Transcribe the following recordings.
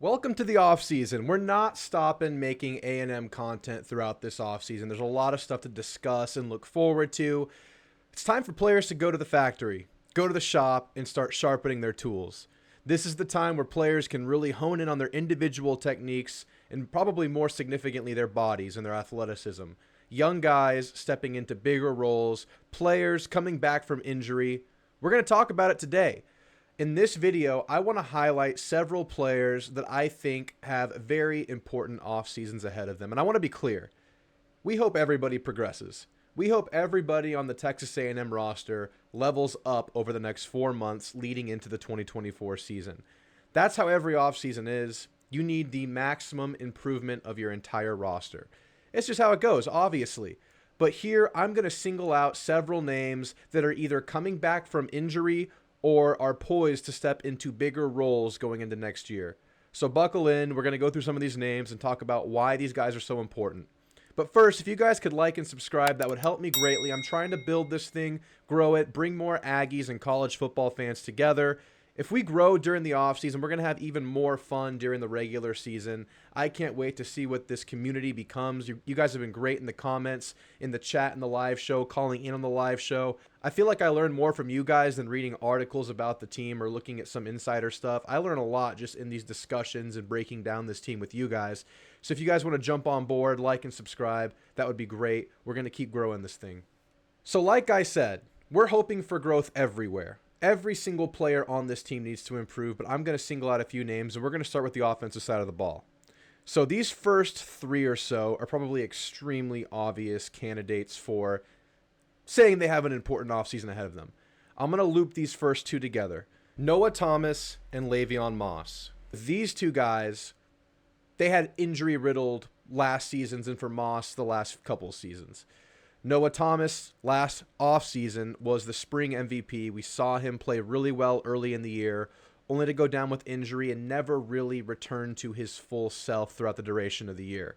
Welcome to the offseason. We're not stopping making A&M content throughout this offseason. There's a lot of stuff to discuss and look forward to. It's time for players to go to the factory, go to the shop, and start sharpening their tools. This is the time where players can really hone in on their individual techniques and probably more significantly their bodies and their athleticism. Young guys stepping into bigger roles, players coming back from injury. We're going to talk about it today. In this video, I want to highlight several players that I think have very important off seasons ahead of them. And I want to be clear. We hope everybody progresses. We hope everybody on the Texas A&M roster levels up over the next 4 months leading into the 2024 season. That's how every offseason is. You need the maximum improvement of your entire roster. It's just how it goes, obviously. But here, I'm going to single out several names that are either coming back from injury or are poised to step into bigger roles going into next year. So buckle in. We're going to go through some of these names and talk about why these guys are so important. But first, if you guys could like and subscribe, that would help me greatly. I'm trying to build this thing, grow it, bring more Aggies and college football fans together. If we grow during the offseason, we're going to have even more fun during the regular season. I can't wait to see what this community becomes. You guys have been great in the comments, in the chat, in the live show, calling in on the live show. I feel like I learn more from you guys than reading articles about the team or looking at some insider stuff. I learn a lot just in these discussions and breaking down this team with you guys. So if you guys want to jump on board, like and subscribe, that would be great. We're going to keep growing this thing. So like I said, we're hoping for growth everywhere. Every single player on this team needs to improve, but I'm going to single out a few names, and we're going to start with the offensive side of the ball. So these first three or so are probably extremely obvious candidates for saying they have an important offseason ahead of them. I'm going to loop these first two together. Noah Thomas and Le'Veon Moss. These two guys, they had injury-riddled last seasons, and for Moss, the last couple seasons. Noah Thomas last offseason was the spring MVP. We saw him play really well early in the year, only to go down with injury and never really return to his full self throughout the duration of the year.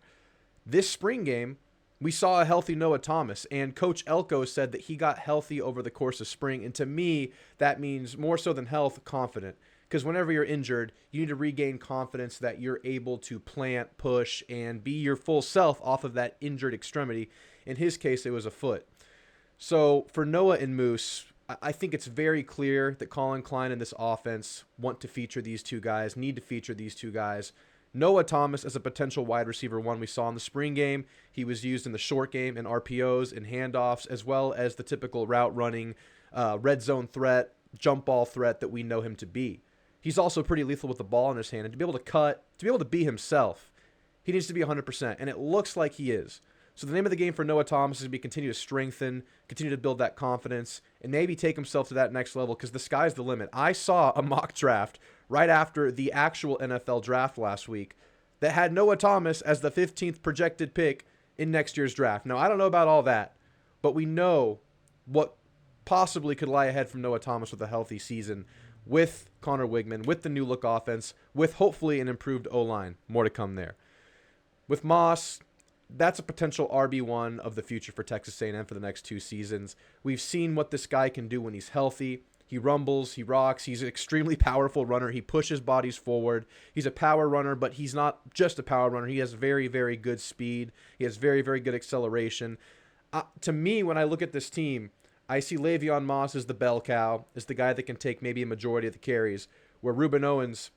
This spring game, we saw a healthy Noah Thomas, and Coach Elko said that he got healthy over the course of spring, and to me, that means more so than health, confident. Because whenever you're injured, you need to regain confidence that you're able to plant, push, and be your full self off of that injured extremity. In his case, it was a foot. So for Noah and Moose, I think it's very clear that Colin Klein and this offense want to feature these two guys, need to feature these two guys. Noah Thomas as a potential wide receiver one we saw in the spring game. He was used in the short game in RPOs and handoffs, as well as the typical route running, red zone threat, jump ball threat that we know him to be. He's also pretty lethal with the ball in his hand, and to be able to cut, to be able to be himself, he needs to be 100%, and it looks like he is. So the name of the game for Noah Thomas is to be continue to strengthen, continue to build that confidence, and maybe take himself to that next level because the sky's the limit. I saw a mock draft right after the actual NFL draft last week that had Noah Thomas as the 15th projected pick in next year's draft. Now, I don't know about all that, but we know what possibly could lie ahead from Noah Thomas with a healthy season, with Conor Wigman, with the new look offense, with hopefully an improved O-line. More to come there. With Moss, that's a potential RB1 of the future for Texas A&M for the next 2 seasons. We've seen what this guy can do when he's healthy. He rumbles, he rocks, he's an extremely powerful runner. He pushes bodies forward. He's a power runner, but he's not just a power runner. He has very, very good speed. He has very, very good acceleration. To me, when I look at this team, I see Le'Veon Moss as the bell cow, as the guy that can take maybe a majority of the carries, where Ruben Owens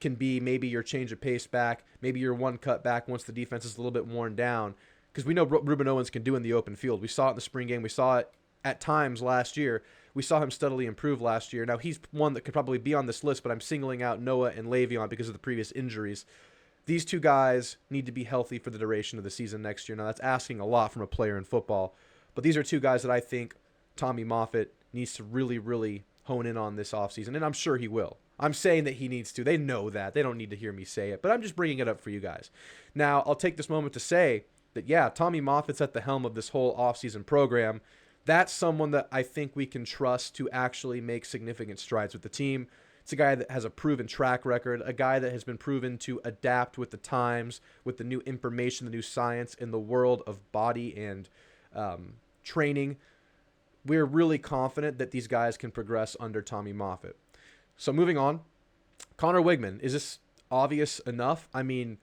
can be maybe your change of pace back, maybe your one cut back once the defense is a little bit worn down, because we know what Ruben Owens can do in the open field. We saw it in the spring game. We saw it at times last year. We saw him steadily improve last year. Now, he's one that could probably be on this list, but I'm singling out Noah and Le'Veon because of the previous injuries. These two guys need to be healthy for the duration of the season next year. Now, that's asking a lot from a player in football, but these are two guys that I think Tommy Moffitt needs to really, really hone in on this offseason, and I'm sure he will. I'm saying that he needs to. They know that. They don't need to hear me say it, but I'm just bringing it up for you guys. Now, I'll take this moment to say that, yeah, Tommy Moffitt's at the helm of this whole offseason program. That's someone that I think we can trust to actually make significant strides with the team. It's a guy that has a proven track record, a guy that has been proven to adapt with the times, with the new information, the new science in the world of body and training. We're really confident that these guys can progress under Tommy Moffitt. So moving on, Conor Wigman. Is this obvious enough. I mean,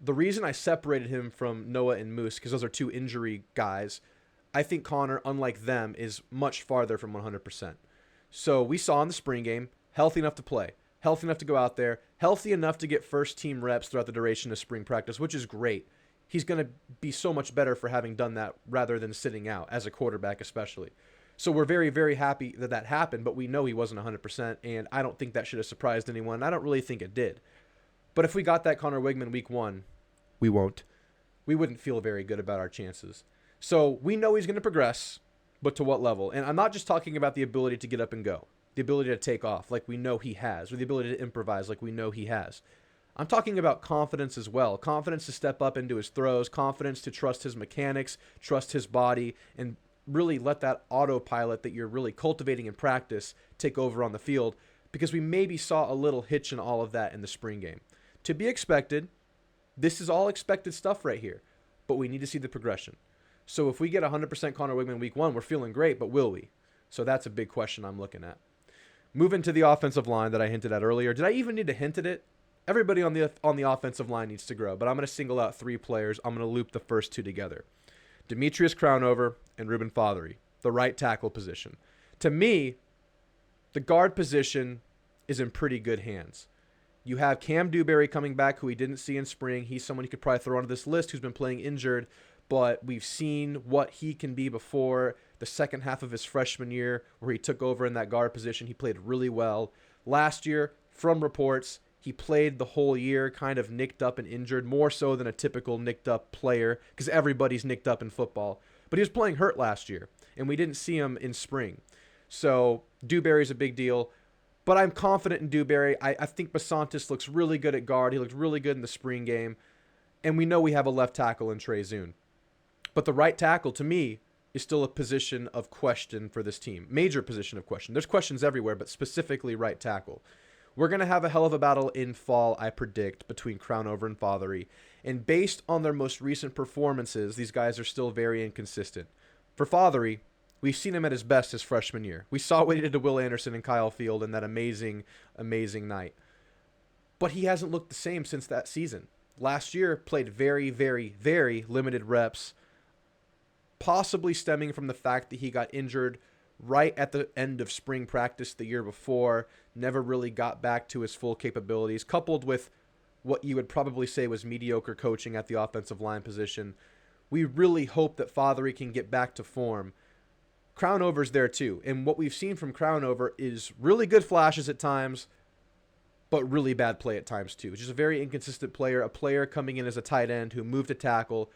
the reason I separated him from Noah and Moose, because those are two injury guys, I think Conor, unlike them, is much farther from 100%. So we saw in the spring game, healthy enough to play, healthy enough to go out there, healthy enough to get first team reps throughout the duration of spring practice, which is great. He's going to be so much better for having done that rather than sitting out, as a quarterback especially. So we're very, very happy that that happened, but we know he wasn't 100%, and I don't think that should have surprised anyone. I don't really think it did. But if we got that Conor Wigman week 1, we won't. We wouldn't feel very good about our chances. So we know he's going to progress, but to what level? And I'm not just talking about the ability to get up and go, the ability to take off like we know he has, or the ability to improvise like we know he has. I'm talking about confidence as well. Confidence to step up into his throws, confidence to trust his mechanics, trust his body, and really let that autopilot that you're really cultivating in practice take over on the field, because we maybe saw a little hitch in all of that in the spring game. To be expected, this is all expected stuff right here, but we need to see the progression. So if we get 100% Conor Wigman week 1, we're feeling great, but will we? So that's a big question I'm looking at. Moving to the offensive line that I hinted at earlier. Did I even need to hint at it? Everybody on the offensive line needs to grow, but I'm going to single out 3 players. I'm going to loop the first 2 together. Demetrius Crownover and Ruben Fothery, the right tackle position. To me, the guard position is in pretty good hands. You have Cam Dewberry coming back, who we didn't see in spring. He's someone you could probably throw onto this list who's been playing injured, but we've seen what he can be before the second half of his freshman year where he took over in that guard position. He played really well. Last year, from reports, he played the whole year, kind of nicked up and injured, more so than a typical nicked up player, because everybody's nicked up in football. But he was playing hurt last year, and we didn't see him in spring. So Dewberry's a big deal. But I'm confident in Dewberry. I think Basantis looks really good at guard. He looked really good in the spring game. And we know we have a left tackle in Trey Zune. But the right tackle, to me, is still a position of question for this team. Major position of question. There's questions everywhere, but specifically right tackle. We're going to have a hell of a battle in fall, I predict, between Crownover and Fothery. And based on their most recent performances, these guys are still very inconsistent. For Fothery, we've seen him at his best his freshman year. We saw what he did to Will Anderson and Kyle Field in that amazing, amazing night. But he hasn't looked the same since that season. Last year, played very, very, very limited reps, possibly stemming from the fact that he got injured right at the end of spring practice the year before, never really got back to his full capabilities, coupled with what you would probably say was mediocre coaching at the offensive line position. We really hope that Fothery can get back to form. Crownover's there too, and what we've seen from Crownover is really good flashes at times, but really bad play at times too. Just a very inconsistent player, a player coming in as a tight end who moved to tackle,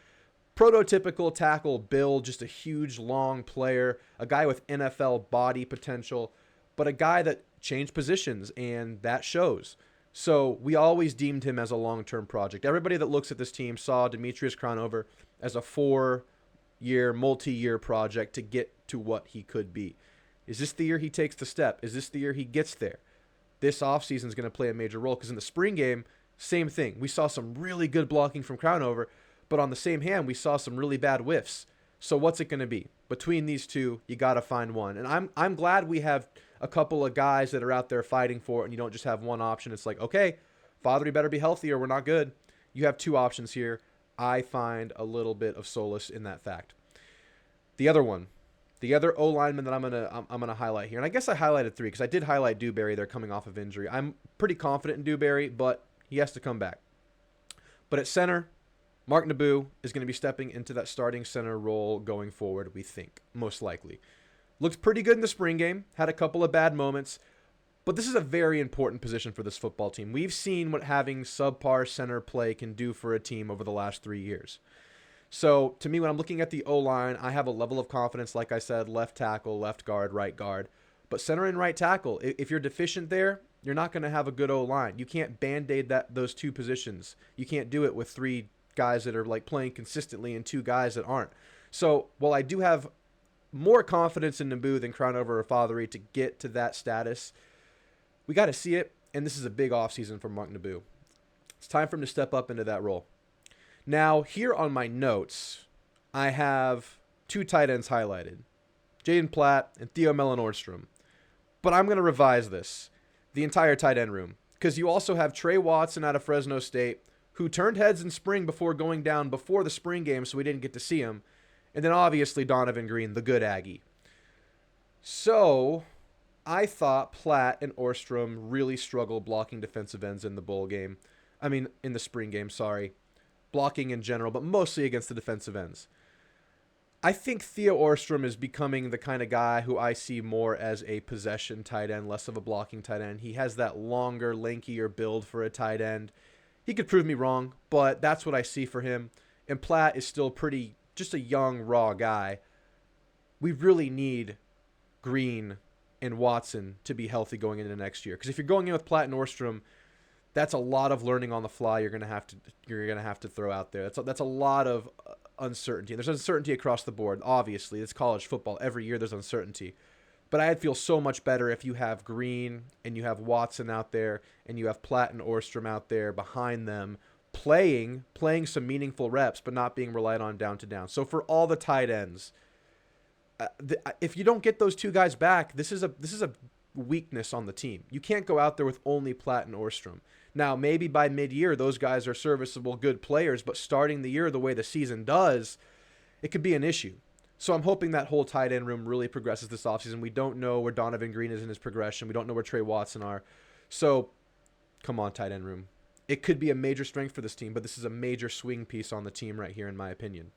prototypical tackle build, just a huge, long player, a guy with NFL body potential, but a guy that changed positions, and that shows. So we always deemed him as a long-term project. Everybody that looks at this team saw Demetrius Crownover as a 4-year, multi-year project to get to what he could be. Is this the year he takes the step? Is this the year he gets there? This offseason is going to play a major role, because in the spring game, same thing. We saw some really good blocking from Crownover, but on the same hand, we saw some really bad whiffs. So what's it going to be? Between these two, you got to find one. And I'm glad we have a couple of guys that are out there fighting for it, and you don't just have one option. It's like, okay, Fothery better be healthy or we're not good. You have 2 options here. I find a little bit of solace in that fact. The other one, the other O-lineman that I'm gonna highlight here, and I guess I highlighted 3 because I did highlight Dewberry. They're coming off of injury. I'm pretty confident in Dewberry, but he has to come back. But at center, Mark Nabou is going to be stepping into that starting center role going forward, we think, most likely. Looked pretty good in the spring game, had a couple of bad moments, but this is a very important position for this football team. We've seen what having subpar center play can do for a team over the last 3 years. So, to me, when I'm looking at the O-line, I have a level of confidence, like I said, left tackle, left guard, right guard. But center and right tackle, if you're deficient there, you're not going to have a good O-line. You can't Band-Aid those 2 positions. You can't do it with 3 guys that are like playing consistently and 2 guys that aren't. So while I do have more confidence in Nabou than Crownover or Fothery to get to that status, we got to see it, and this is a big offseason for Mark Nabou. It's time for him to step up into that role. Now, here on my notes, I have 2 tight ends highlighted, Jaden Platt and Theo Mellon-Nordstrom. But I'm going to revise this, the entire tight end room. because you also have Trey Watson out of Fresno State, who turned heads in spring before going down before the spring game, so we didn't get to see him. And then obviously Donovan Green, the good Aggie. So I thought Platt and Orstrom really struggled blocking defensive ends in the bowl game. I mean, in the spring game, sorry. Blocking in general, but mostly against the defensive ends. I think Theo Orstrom is becoming the kind of guy who I see more as a possession tight end, less of a blocking tight end. He has that longer, lankier build for a tight end. He could prove me wrong, but that's what I see for him. And Platt is still just a young, raw guy. We really need Green and Watson to be healthy going into next year. Because if you're going in with Platt and Orstrom, that's a lot of learning on the fly you're gonna have to throw out there. That's a lot of uncertainty. There's uncertainty across the board. Obviously, it's college football. Every year there's uncertainty. But I'd feel so much better if you have Green and you have Watson out there and you have Platt and Orstrom out there behind them playing some meaningful reps, but not being relied on down to down. So for all the tight ends, if you don't get those two guys back, this is a weakness on the team. You can't go out there with only Platt and Orstrom. Now, maybe by mid-year, those guys are serviceable, good players, but starting the year the way the season does, it could be an issue. So I'm hoping that whole tight end room really progresses this offseason. We don't know where Donovan Green is in his progression. We don't know where Trey Watson are. So, come on, tight end room. It could be a major strength for this team, but this is a major swing piece on the team right here, in my opinion.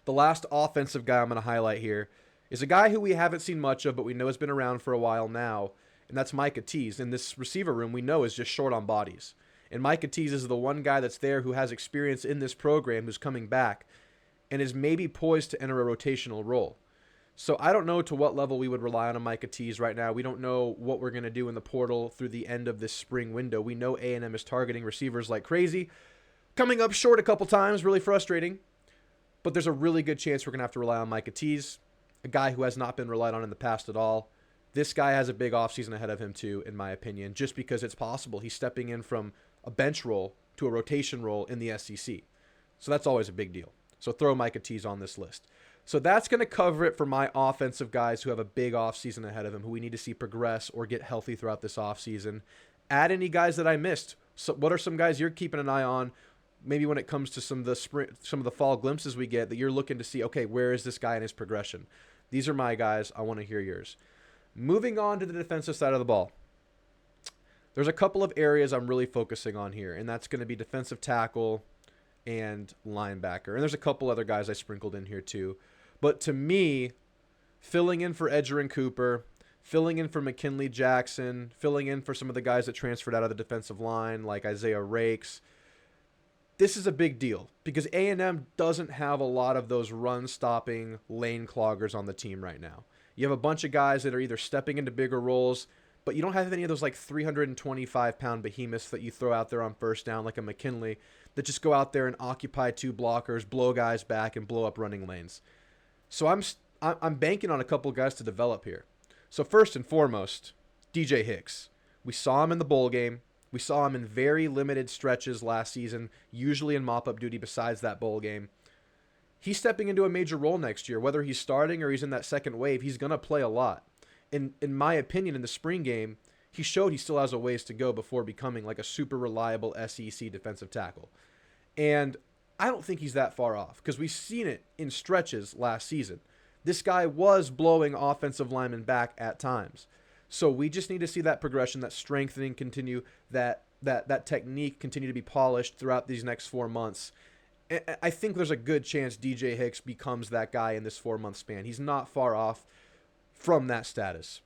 The last offensive guy I'm going to highlight here is a guy who we haven't seen much of, but we know has been around for a while now, and that's Micah Tease. In this receiver room, we know is just short on bodies. And Micah Tease is the one guy that's there who has experience in this program, who's coming back, and is maybe poised to enter a rotational role. So I don't know to what level we would rely on a Micah Tease right now. We don't know what we're going to do in the portal through the end of this spring window. We know A&M is targeting receivers like crazy. Coming up short a couple times, really frustrating. But there's a really good chance we're going to have to rely on Micah Tease, a guy who has not been relied on in the past at all. This guy has a big offseason ahead of him too, in my opinion, just because it's possible. He's stepping in from a bench role to a rotation role in the SEC. So that's always a big deal. So throw Micah Tease on this list. So that's going to cover it for my offensive guys who have a big offseason ahead of them, who we need to see progress or get healthy throughout this offseason. Add any guys that I missed. So what are some guys you're keeping an eye on? Maybe when it comes to some of the fall glimpses we get that you're looking to see, okay, where is this guy in his progression? These are my guys. I want to hear yours. Moving on to the defensive side of the ball. There's a couple of areas I'm really focusing on here, and that's going to be defensive tackle and linebacker. And there's a couple other guys I sprinkled in here too. But to me, filling in for Edgerrin Cooper, filling in for McKinley Jackson, filling in for some of the guys that transferred out of the defensive line like Isaiah Rakes, this is a big deal because A&M doesn't have a lot of those run-stopping lane cloggers on the team right now. You have a bunch of guys that are either stepping into bigger roles, but you don't have any of those like 325-pound behemoths that you throw out there on first down like a McKinley that just go out there and occupy two blockers, blow guys back, and blow up running lanes. So I'm banking on a couple guys to develop here. So first and foremost, DJ Hicks. We saw him in the bowl game. We saw him in very limited stretches last season, usually in mop-up duty besides that bowl game. He's stepping into a major role next year. Whether he's starting or he's in that second wave, he's going to play a lot. In my opinion, in the spring game, he showed he still has a ways to go before becoming like a super reliable SEC defensive tackle. And I don't think he's that far off because we've seen it in stretches last season. This guy was blowing offensive linemen back at times. So we just need to see that progression, that strengthening continue, that technique continue to be polished throughout these next 4 months. I think there's a good chance DJ Hicks becomes that guy in this 4-month span. He's not far off from that status.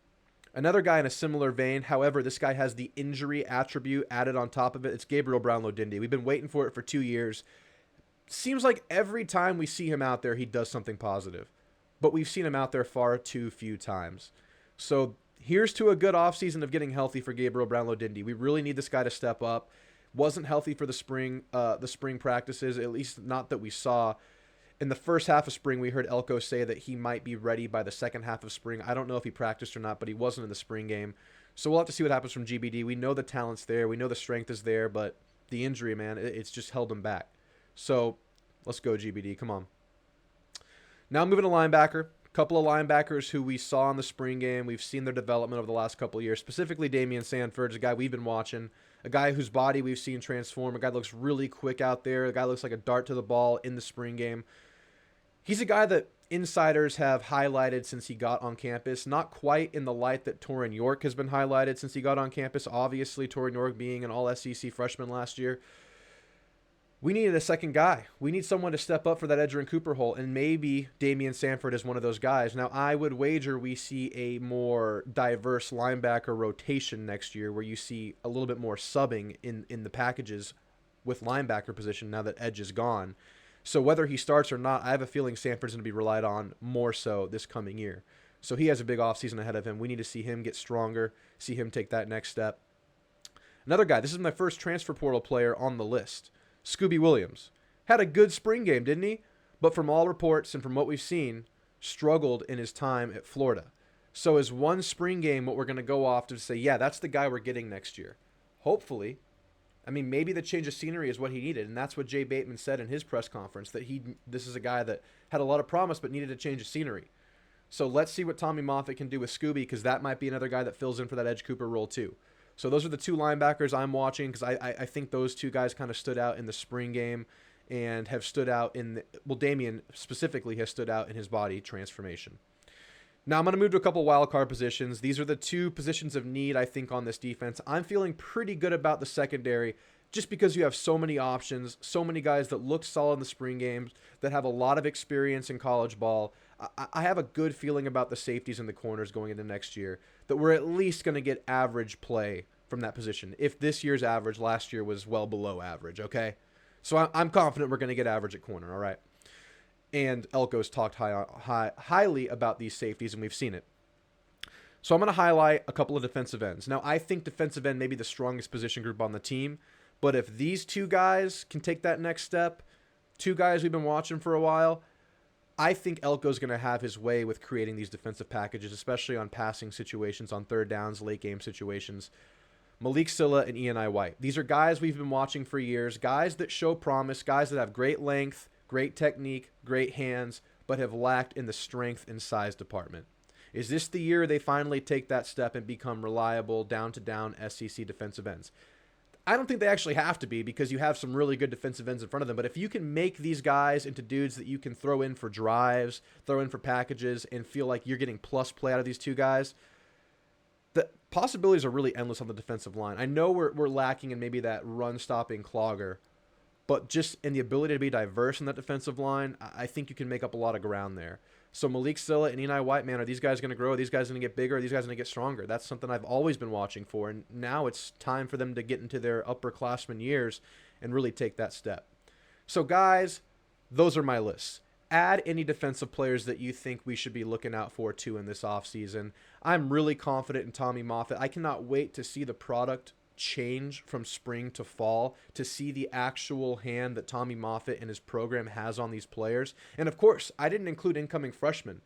Another guy in a similar vein, however, this guy has the injury attribute added on top of it. It's Gabriel Brownlow-Dindy. We've been waiting for it for 2 years. Seems like every time we see him out there, he does something positive. But we've seen him out there far too few times. So here's to a good offseason of getting healthy for Gabriel Brownlow-Dindy. We really need this guy to step up. Wasn't healthy for the spring practices, at least not that we saw. In the first half of spring, we heard Elko say that he might be ready by the second half of spring. I don't know if he practiced or not, but he wasn't in the spring game. So we'll have to see what happens from GBD. We know the talent's there. We know the strength is there, but the injury, man, it's just held him back. So let's go, GBD. Come on. Now moving to linebacker. A couple of linebackers who we saw in the spring game. We've seen their development over the last couple of years, specifically Damian Sanford's a guy we've been watching, a guy whose body we've seen transform, a guy that looks really quick out there, a guy that looks like a dart to the ball in the spring game. He's a guy that insiders have highlighted since he got on campus, not quite in the light that Torin York has been highlighted since he got on campus, obviously Torin York being an all-SEC freshman last year. We needed a second guy. We need someone to step up for that Edgerrin Cooper hole, and maybe Damian Sanford is one of those guys. Now, I would wager we see a more diverse linebacker rotation next year where you see a little bit more subbing in the packages with linebacker position now that Edge is gone. So whether he starts or not, I have a feeling Sanford's going to be relied on more so this coming year. So he has a big offseason ahead of him. We need to see him get stronger, see him take that next step. Another guy, this is my first transfer portal player on the list. Scooby Williams. Had a good spring game, didn't he? But from all reports and from what we've seen, struggled in his time at Florida. So is one spring game what we're going to go off to say, yeah, that's the guy we're getting next year? Hopefully. I mean, maybe the change of scenery is what he needed, and that's what Jay Bateman said in his press conference, that this is a guy that had a lot of promise but needed a change of scenery. So let's see what Tommy Moffitt can do with Scooby, because that might be another guy that fills in for that Edge Cooper role too. So those are the two linebackers I'm watching, because I think those two guys kind of stood out in the spring game and have stood out Damian specifically has stood out in his body transformation. Now I'm going to move to a couple wild card positions. These are the two positions of need, I think, on this defense. I'm feeling pretty good about the secondary just because you have so many options, so many guys that look solid in the spring games, that have a lot of experience in college ball. I have a good feeling about the safeties and the corners going into next year, that we're at least going to get average play from that position. If this year's average last year was well below average, okay? So I'm confident we're going to get average at corner, all right? And Elko's talked highly about these safeties, and we've seen it. So I'm going to highlight a couple of defensive ends. Now, I think defensive end may be the strongest position group on the team, but if these two guys can take that next step, two guys we've been watching for a while, I think Elko's going to have his way with creating these defensive packages, especially on passing situations, on third downs, late game situations. Malik Silla and Eni White. These are guys we've been watching for years, guys that show promise, guys that have great length, great technique, great hands, but have lacked in the strength and size department. Is this the year they finally take that step and become reliable down-to-down SEC defensive ends? I don't think they actually have to be, because you have some really good defensive ends in front of them. But if you can make these guys into dudes that you can throw in for drives, throw in for packages, and feel like you're getting plus play out of these two guys, the possibilities are really endless on the defensive line. I know we're lacking in maybe that run-stopping clogger, but just in the ability to be diverse in that defensive line, I think you can make up a lot of ground there. So Malik Silla and Eni White, man, are these guys going to grow? Are these guys going to get bigger? Are these guys going to get stronger? That's something I've always been watching for, and now it's time for them to get into their upperclassmen years and really take that step. So guys, those are my lists. Add any defensive players that you think we should be looking out for too in this offseason. I'm really confident in Tommy Moffitt. I cannot wait to see the product change from spring to fall, to see the actual hand that Tommy Moffitt and his program has on these players. And of course, I didn't include incoming freshmen.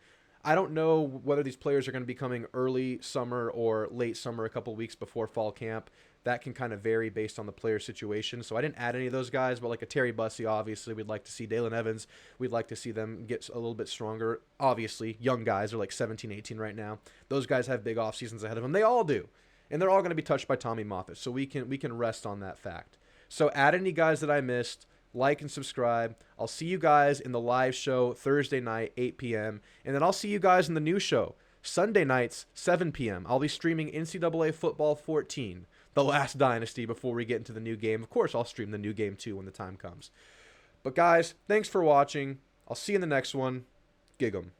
I don't know whether these players are going to be coming early summer or late summer, a couple weeks before fall camp. That can kind of vary based on the player situation. So I didn't add any of those guys, but like a Terry Bussey, obviously, we'd like to see Dalen Evans. We'd like to see them get a little bit stronger. Obviously, young guys are like 17, 18 right now. Those guys have big off seasons ahead of them. They all do. And they're all going to be touched by Tommy Moffitt. So we can rest on that fact. So add any guys that I missed, like and subscribe. I'll see you guys in the live show Thursday night, 8 p.m. And then I'll see you guys in the new show, Sunday nights, 7 p.m. I'll be streaming NCAA Football 14, The Last Dynasty, before we get into the new game. Of course, I'll stream the new game too when the time comes. But guys, thanks for watching. I'll see you in the next one. Gig 'em.